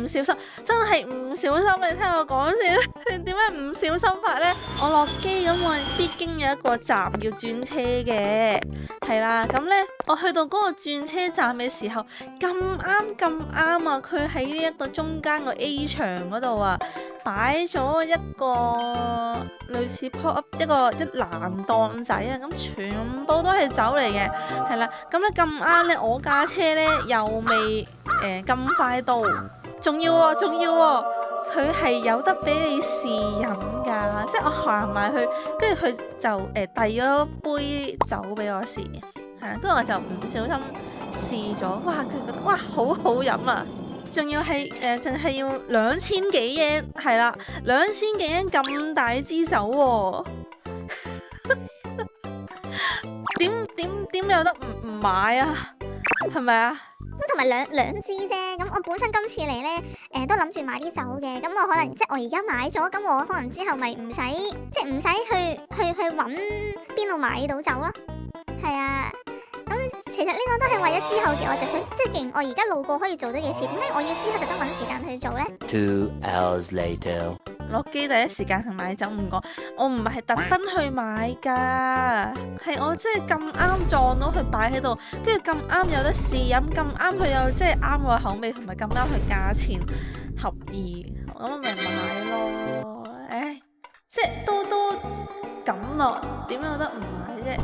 唔小心，真係唔小心。你聽我講先，你點解唔小心法呢？我落機咁，我必經有一個站要轉車嘅，係啦。咁呢，我去到嗰個轉車站嘅時候，咁啱啊！佢喺呢一個中間個 A 場嗰度啊，擺咗一個類似 pop up 一欄檔仔啊，咁全部都係酒嚟嘅，係啦。咁咧咁啱咧，我架車咧又未咁快到，仲要喎，佢係有得俾你試飲㗎，即係我行埋去，跟住佢就遞咗杯酒俾我試，係啦，跟住我就唔小心試咗，哇！佢覺得哇好好飲啊！仲要係淨係要2000幾 yen， 係啦，2000幾 yen 咁大支酒喎，點有得唔買啊？係咪啊？咁同埋兩支啫，咁我本身今次嚟呢，都諗住買啲酒嘅，咁我可能即係我而家買咗，咁我可能之後咪唔使去揾邊度買到酒咯，係啊。咁其實呢個都係為咗之後嘅我着想，即係既然我而家路過可以做到嘅事，點解我要之後特登揾時間去做呢？ 2 hours later，落機第一時間去買酒唔講，我唔係特登去買㗎，係我真係咁啱撞到佢擺喺度，跟住咁啱有得試飲，咁啱佢又即係啱我口味，同埋咁啱佢價錢合意，咁我咪買咯。唉，即係都咁咯，點有得唔買啫？